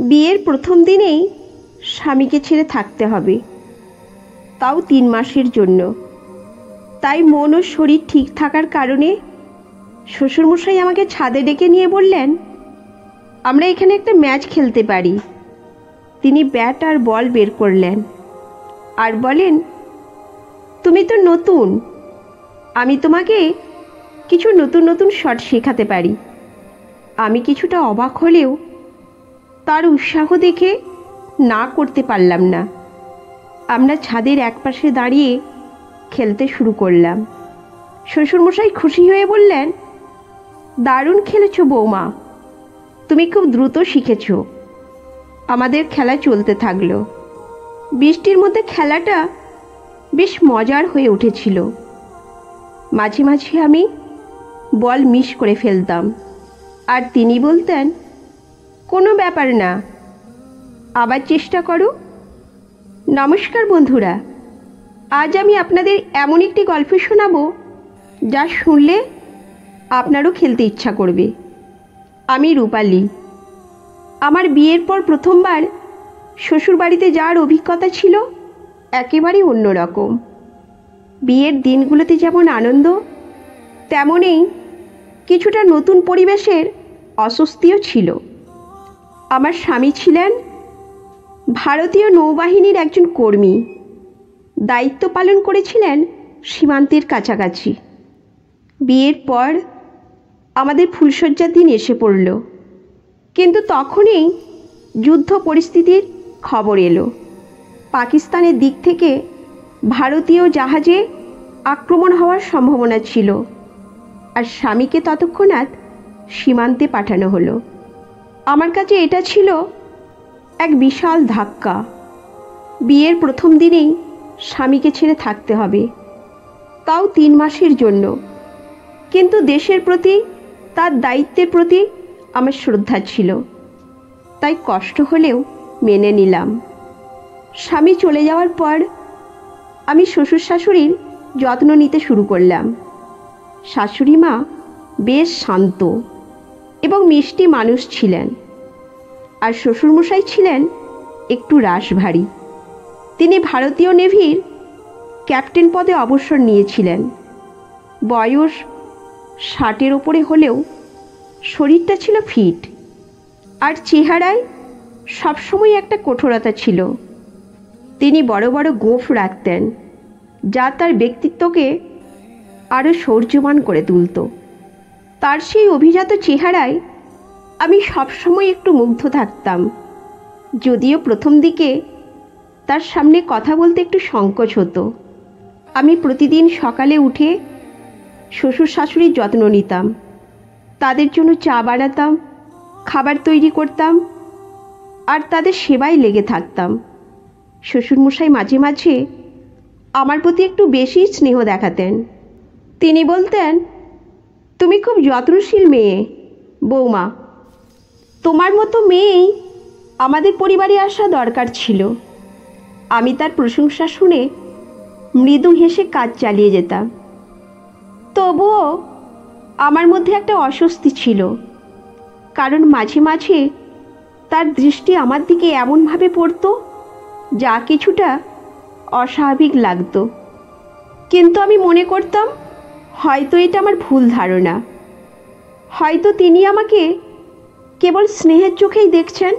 বিয়ের প্রথম দিনেই স্বামীকে ছেড়ে থাকতে হবে, তাও 3 মাসের জন্য। তাই মন ও শরীর ঠিক থাকার কারণে শ্বশুরমশাই আমাকে ছাদে ডেকে নিয়ে বললেন, আমরা এখানে একটা ম্যাচ খেলতে পারি। তিনি ব্যাট আর বল বের করলেন আর বলেন, তুমি তো নতুন, আমি তোমাকে কিছু নতুন নতুন শট শেখাতে পারি। আমি কিছুটা অবাক হলেও তার উৎসাহ দেখে না করতে পারলাম না। আমরা ছাদের একপাশে দাঁড়িয়ে খেলতে শুরু করলাম। শ্বশুরমশাই খুশি হয়ে বললেন, দারুণ খেলেছ বৌমা, তুমি খুব দ্রুত শিখেছ। আমাদের খেলা চলতে থাকলো। বৃষ্টির মধ্যে খেলাটা বেশ মজার হয়ে উঠেছিল। মাঝে মাঝে আমি বল মিস করে ফেলতাম, আর তিনি বলতেন, কোনো ব্যাপার না, আবার চেষ্টা করো। নমস্কার বন্ধুরা, আজ আমি আপনাদের এমন একটি গল্প শোনাবো যা শুনলে আপনারও খেলতে ইচ্ছা করবে। আমি রূপালী। আমার বিয়ের পর প্রথমবার শ্বশুরবাড়িতে যাওয়ার অভিজ্ঞতা ছিল একেবারেই অন্যরকম। বিয়ের দিনগুলোতে যেমন আনন্দ, তেমনই কিছুটা নতুন পরিবেশের অস্বস্তিও ছিল। আমার স্বামী ছিলেন ভারতীয় নৌবাহিনীর একজন কর্মী, দায়িত্ব পালন করেছিলেন সীমান্তের কাছাকাছি। বিয়ের পর আমাদের ফুলশয্যার দিন এসে পড়ল, কিন্তু তখনই যুদ্ধ পরিস্থিতির খবর এলো। পাকিস্তানের দিক থেকে ভারতীয় জাহাজে আক্রমণ হওয়ার সম্ভাবনা ছিল, আর স্বামীকে তৎক্ষণাৎ সীমান্তে পাঠানো হলো। আমার কাছে এটা ছিল এক বিশাল ধাক্কা। বিয়ের প্রথম দিনেই স্বামীকে ছেড়ে থাকতে হবে, তাও 3 মাসের জন্য। কিন্তু দেশের প্রতি, তার দায়িত্বের প্রতি আমার শ্রদ্ধা ছিল, তাই কষ্ট হলেও মেনে নিলাম। স্বামী চলে যাওয়ার পর আমি শ্বশুর শাশুড়ির যত্ন নিতে শুরু করলাম। শাশুড়ি মা বেশ শান্ত এবং মিষ্টি মানুষ ছিলেন, আর শ্বশুরমশাই ছিলেন একটু রাশভারী। তিনি ভারতীয় নেভির ক্যাপ্টেন পদে অবসর নিয়েছিলেন। বয়স 60-এর ওপরে হলেও শরীরটা ছিল ফিট, আর চেহারায় সবসময় একটা কঠোরতা ছিল। তিনি বড় বড় গোঁফ রাখতেন, যা তার ব্যক্তিত্বকে আরও শৌর্যবান করে তুলত। তার সেই অভিজাত চেহারায় আমি সবসময় একটু মুগ্ধ থাকতাম, যদিও প্রথম দিকে তার সামনে কথা বলতে একটু সংকোচ হতো। আমি প্রতিদিন সকালে উঠে শ্বশুর শাশুড়ির যত্ন নিতাম, তাদের জন্য চা বানাতাম, খাবার তৈরি করতাম, আর তাদের সেবায় লেগে থাকতাম। শ্বশুরমশাই মাঝে মাঝে আমার প্রতি একটু বেশি স্নেহ দেখাতেন। তিনি বলতেন, তুমি খুব যত্নশীল মেয়ে বৌমা, তোমার মতো মেয়েই আমাদের পরিবারে আসা দরকার ছিল। আমি তার প্রশংসা শুনে মৃদু হেসে কাজ চালিয়ে যেতাম। তবুও আমার মধ্যে একটা অস্বস্তি ছিল, কারণ মাঝে মাঝে তার দৃষ্টি আমার দিকে এমনভাবে পড়তো যা কিছুটা অস্বাভাবিক লাগতো। কিন্তু আমি মনে করতাম হয়তো এটা আমার ভুল ধারণা, হয়তো তিনি আমাকে কেবল স্নেহের চোখেই দেখছেন।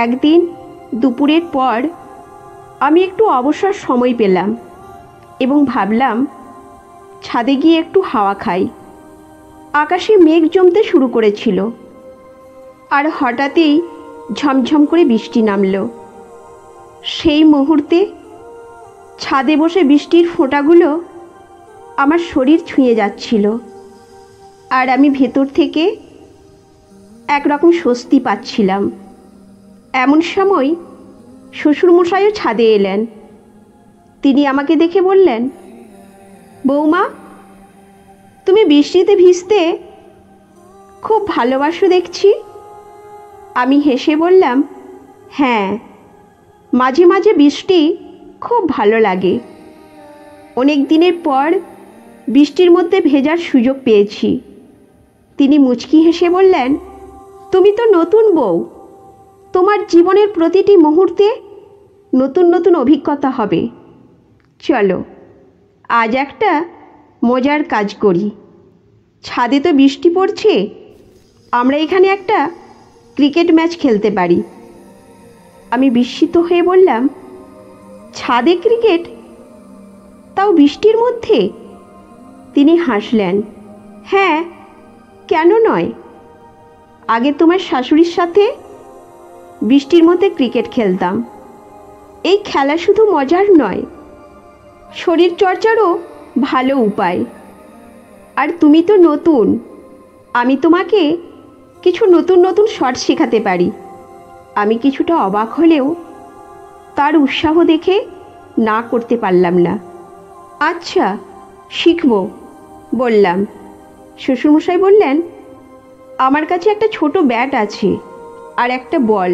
একদিন দুপুরের পর আমি একটু অবসর সময় পেলাম এবং ভাবলাম ছাদে গিয়ে একটু হাওয়া খাই। আকাশে মেঘ জমতে শুরু করেছিল, আর হঠাৎই ঝমঝম করে বৃষ্টি নামল। সেই মুহূর্তে ছাদে বসে বৃষ্টির ফোঁটাগুলো আমার শরীর ছুঁয়ে যাচ্ছিল, আর আমি ভেতর থেকে একরকম স্বস্তি পাচ্ছিলাম। এমন সময় শ্বশুরমশাইও ছাদে এলেন। তিনি আমাকে দেখে বললেন, বৌমা, তুমি বৃষ্টিতে ভিজতে খুব ভালোবাসো দেখছি। আমি হেসে বললাম, হ্যাঁ, মাঝে মাঝে বৃষ্টি খুব ভালো লাগে। অনেক দিনের পর বৃষ্টির মধ্যে ভেজার সুযোগ পেয়েছি। তিনি মুচকি হেসে বললেন, তুমি তো নতুন বউ, তোমার জীবনের প্রতিটি মুহূর্তে নতুন নতুন অভিজ্ঞতা হবে। চলো আজ একটা মজার কাজ করি। ছাদে তো বৃষ্টি পড়ছে, আমরা এখানে একটা ক্রিকেট ম্যাচ খেলতে পারি। আমি বিস্মিত হয়ে বললাম, ছাদে ক্রিকেট, তাও বৃষ্টির মধ্যে? তিনি হাসলেন, হ্যাঁ, কেন নয়। আগে তোমার শাশুড়ির সাথে বৃষ্টির মধ্যে ক্রিকেট খেলতাম। এই খেলা শুধু মজার নয়, শরীর চর্চারও ভালো উপায়। আর তুমি তো নতুন, আমি তোমাকে কিছু নতুন নতুন শট শেখাতে পারি। আমি কিছুটা অবাক হলেও তার উৎসাহ দেখে না করতে পারলাম না। আচ্ছা, শিখব বললাম। শ্বশুরমশাই বললেন, আমার কাছে একটা ছোট ব্যাট আছে আর একটা বল,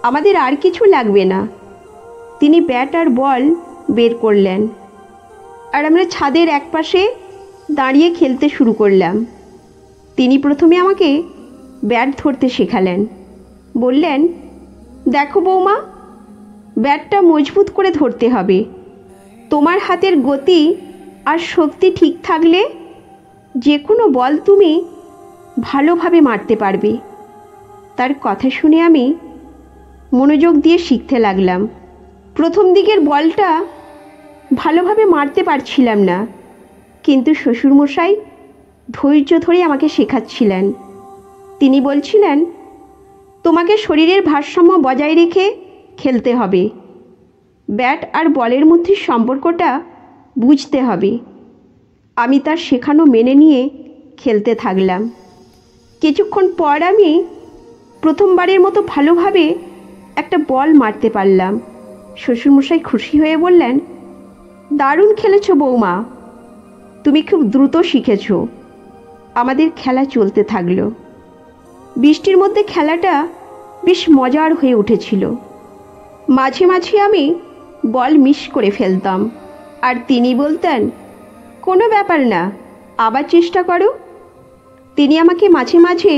আমাদের আর কিছু লাগবে না। তিনি ব্যাট আর বল বের করলেন, আর আমরা ছাদের একপাশে দাঁড়িয়ে খেলতে শুরু করলাম। তিনি প্রথমে আমাকে ব্যাট ধরতে শেখালেন। বললেন, দেখো বৌমা, ব্যাটটা মজবুত করে ধরতে হবে। তোমার হাতের গতি আর শক্তি ঠিক থাকলে যে কোনো বল তুমি ভালোভাবে মারতে পারবে। তার কথা শুনে আমি মনোযোগ দিয়ে শিখতে লাগলাম। প্রথম দিকের বলটা ভালোভাবে মারতে পারছিলাম না, কিন্তু শ্বশুরমশাই ধৈর্য ধরে আমাকে শেখাচ্ছিলেন। তিনি বলছিলেন, তোমাকে শরীরের ভারসাম্য বজায় রেখে খেলতে হবে। ব্যাট আর বলের মধ্যে সম্পর্কটা বুঝতে হবে। আমি তার শেখানো মেনে নিয়ে খেলতে থাকলাম। কিছুক্ষণ পর আমি প্রথমবারের মতো ভালোভাবে একটা বল মারতে পারলাম। শ্বশুরমশাই খুশি হয়ে বললেন, দারুণ খেলেছ বৌমা, তুমি খুব দ্রুত শিখেছ। আমাদের খেলা চলতে থাকলো। বৃষ্টির মধ্যে খেলাটা বেশ মজার হয়ে উঠেছিল। মাঝে মাঝে আমি বল মিস করে ফেলতাম, আর তিনি বলতেন, কোনো ব্যাপার না, আবার চেষ্টা করো। তিনি আমাকে মাঝে মাঝে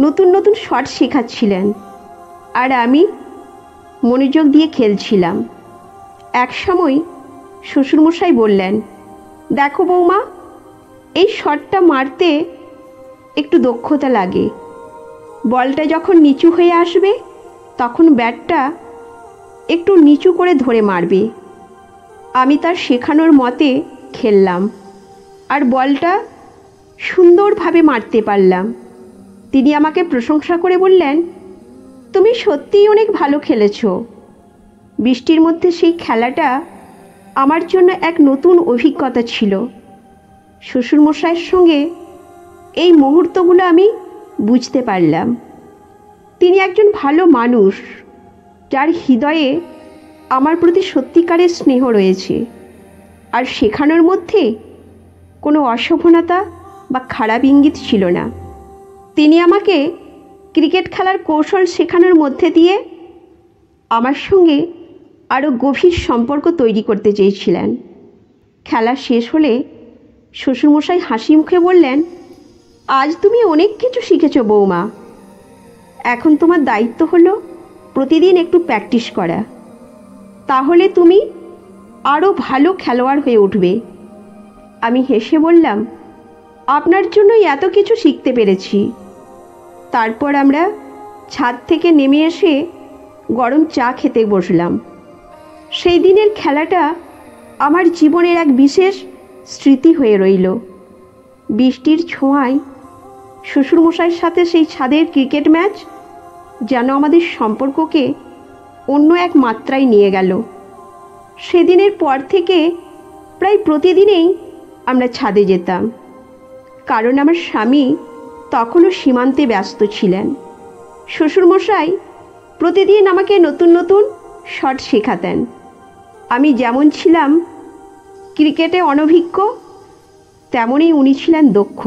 নতুন নতুন শট শেখাচ্ছিলেন, আর আমি মনোযোগ দিয়ে খেলছিলাম। এক সময় শ্বশুরমশাই বললেন, দেখো বৌমা, এই শটটা মারতে একটু দক্ষতা লাগে। বলটা যখন নিচু হয়ে আসবে তখন ব্যাটটা একটু নিচু করে ধরে মারবে। আমি তার শেখানোর মতে খেললাম, আর বলটা সুন্দরভাবে মারতে পারলাম। তিনি আমাকে প্রশংসা করে বললেন, তুমি সত্যিই অনেক ভালো খেলেছ। বৃষ্টির মধ্যে সেই খেলাটা আমার জন্য এক নতুন অভিজ্ঞতা ছিল। শ্বশুরমশাইয়ের সঙ্গে এই মুহূর্তগুলো আমি বুঝতে পারলাম। তিনি একজন ভালো মানুষ, যার হৃদয়ে আমার প্রতি সত্যিকারের স্নেহ রয়েছে, আর শেখানোর মধ্যে কোনো অশোভনতা বা খারাপ ইঙ্গিত ছিল না। তিনি আমাকে ক্রিকেট খেলার কৌশল শেখানোর মধ্যে দিয়ে আমার সঙ্গে আরও গভীর সম্পর্ক তৈরি করতে চেয়েছিলেন। খেলা শেষ হলে শ্বশুরমশাই হাসি মুখে বললেন, আজ তুমি অনেক কিছু শিখেছ বৌমা। এখন তোমার দায়িত্ব হলো প্রতিদিন একটু প্র্যাকটিস করা, তাহলে তুমি আরও ভালো খেলোয়াড় হয়ে উঠবে। আমি হেসে বললাম, আপনার জন্যই এত কিছু শিখতে পেরেছি। তারপর আমরা ছাদ থেকে নেমে এসে গরম চা খেতে বসলাম। সেই দিনের খেলাটা আমার জীবনের এক বিশেষ স্মৃতি হয়ে রইল। বৃষ্টির ছোঁয়ায় শ্বশুরমশাইয়ের সাথে সেই ছাদের ক্রিকেট ম্যাচ যেন আমাদের সম্পর্ককে অন্য এক মাত্রায় নিয়ে গেল। সেদিনের পর থেকে প্রায় প্রতিদিনেই আমরা ছাদে যেতাম, কারণ আমার স্বামী তখনও সীমান্তে ব্যস্ত ছিলেন। শ্বশুরমশাই প্রতিদিন আমাকে নতুন নতুন শট শেখাতেন। আমি যেমন ছিলাম ক্রিকেটে অনভিজ্ঞ, তেমনই উনি ছিলেন দক্ষ,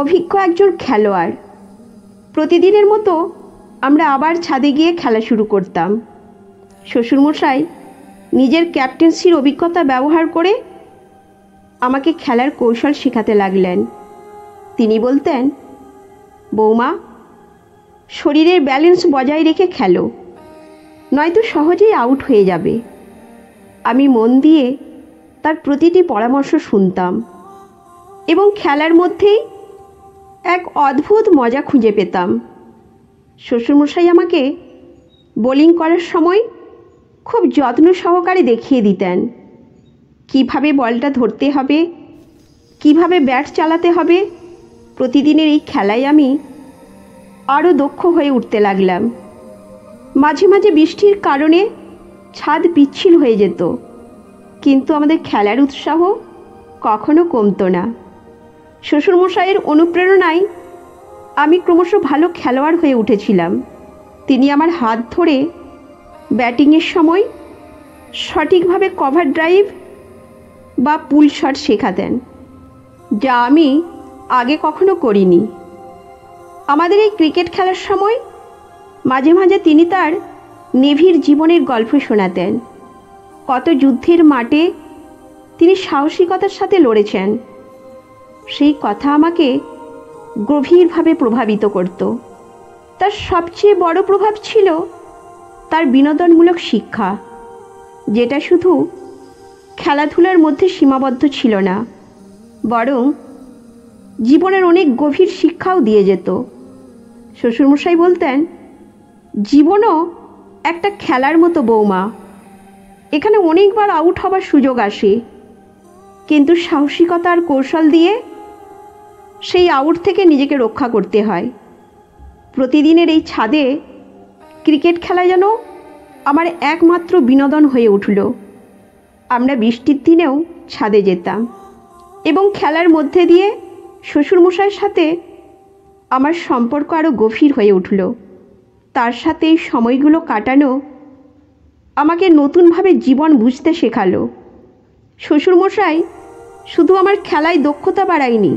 অভিজ্ঞ একজন খেলোয়াড়। প্রতিদিনের মতো আমরা আবার ছাদে গিয়ে খেলা শুরু করতাম। শ্বশুরমশাই নিজের ক্যাপ্টেন্সির অভিজ্ঞতা ব্যবহার করে আমাকে খেলার কৌশল শেখাতে লাগলেন। তিনি বলতেন, বৌমা, শরীরের ব্যালেন্স বজায় রেখে খেলো, নয়তো সহজেই আউট হয়ে যাবে। আমি মন দিয়ে তার প্রতিটি পরামর্শ শুনতাম এবং খেলার মধ্যেই এক অদ্ভুত মজা খুঁজে পেতাম। শ্বশুরমশাই আমাকে বোলিং করার সময় খুব যত্ন সহকারে দেখিয়ে দিতেন কিভাবে বলটা ধরতে হবে, কিভাবে ব্যাট চালাতে হবে। প্রতিদিনের এই খেলায় আমি আরও দক্ষ হয়ে উঠতে লাগলাম। মাঝে মাঝে বৃষ্টির কারণে ছাদ পিচ্ছিল হয়ে যেত, কিন্তু আমাদের খেলার উৎসাহ কখনো কমতো না। শ্বশুরমশাইয়ের অনুপ্রেরণায় আমি ক্রমশ ভালো খেলোয়াড় হয়ে উঠেছিলাম। তিনি আমার হাত ধরে ব্যাটিংয়ের সময় সঠিকভাবে কভার ড্রাইভ বা পুল শট শেখাতেন, যা আমি আগে কখনো করিনি। আমাদের এই ক্রিকেট খেলার সময় মাঝে মাঝে তিনি তার নেভির জীবনের গল্প শোনাতেন। কত যুদ্ধের মাঠে তিনি সাহসিকতার সাথে লড়েছেন, সেই কথা আমাকে গভীরভাবে প্রভাবিত করত। তার সবচেয়ে বড় প্রভাব ছিল তার বিনোদনমূলক শিক্ষা, যেটা শুধু খেলাধুলার মধ্যে সীমাবদ্ধ ছিল না, বরং জীবনের অনেক গভীর শিক্ষাও দিয়ে যেত। শ্বশুরমশাই বলতেন, জীবনও একটা খেলার মতো বৌমা, এখানে অনেকবার আউট হবার সুযোগ আসে, কিন্তু সাহসিকতা আর কৌশল দিয়ে সেই আউট থেকে নিজেকে রক্ষা করতে হয়। প্রতিদিনের এই ছাদে ক্রিকেট খেলা যেন আমার একমাত্র বিনোদন হয়ে উঠল। আমরা বৃষ্টির দিনেও ছাদে যেতাম এবং খেলার মধ্যে দিয়ে শ্বশুরমশাইয়ের সাথে আমার সম্পর্ক আরও গভীর হয়ে উঠল। তার সাথে এই সময়গুলো কাটানো আমাকে নতুনভাবে জীবন বুঝতে শেখালো। শ্বশুরমশাই শুধু আমার খেলায় দক্ষতা বাড়ায়নি,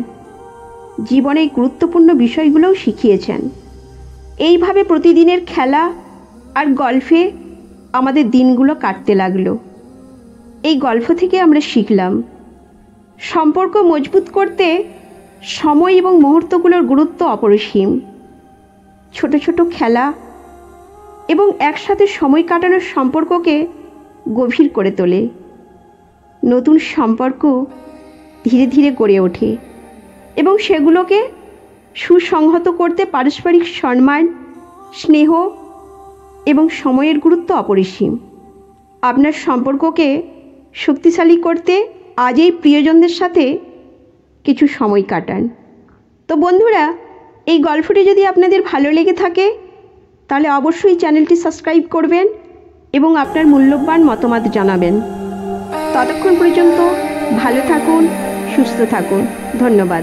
জীবনের গুরুত্বপূর্ণ বিষয়গুলোও শিখিয়েছেন। এইভাবে প্রতিদিনের খেলা আর গল্ফে আমাদের দিনগুলো কাটতে লাগলো। এই গল্প থেকে আমরা শিখলাম সম্পর্ক মজবুত করতে সময় এবং মুহূর্তগুলোর গুরুত্ব অপরিসীম। ছোট ছোট খেলা এবং একসাথে সময় কাটানোর সম্পর্ককে গভীর করে তোলে। নতুন সম্পর্ক ধীরে ধীরে গড়ে ওঠে এবং সেগুলোকে সুসংহত করতে পারস্পরিক সম্মান, স্নেহ এবং সময়ের গুরুত্ব অপরিসীম। আপনার সম্পর্ককে শক্তিশালী করতে আজ এই প্রিয়জনদের সাথে কিছু সময় কাটান। তো বন্ধুরা, এই গল্পটি যদি আপনাদের ভালো লেগে থাকে তাহলে অবশ্যই চ্যানেলটি সাবস্ক্রাইব করবেন এবং আপনার মূল্যবান মতামত জানাবেন। ততক্ষণ পর্যন্ত ভালো থাকুন, সুস্থ থাকুন। ধন্যবাদ।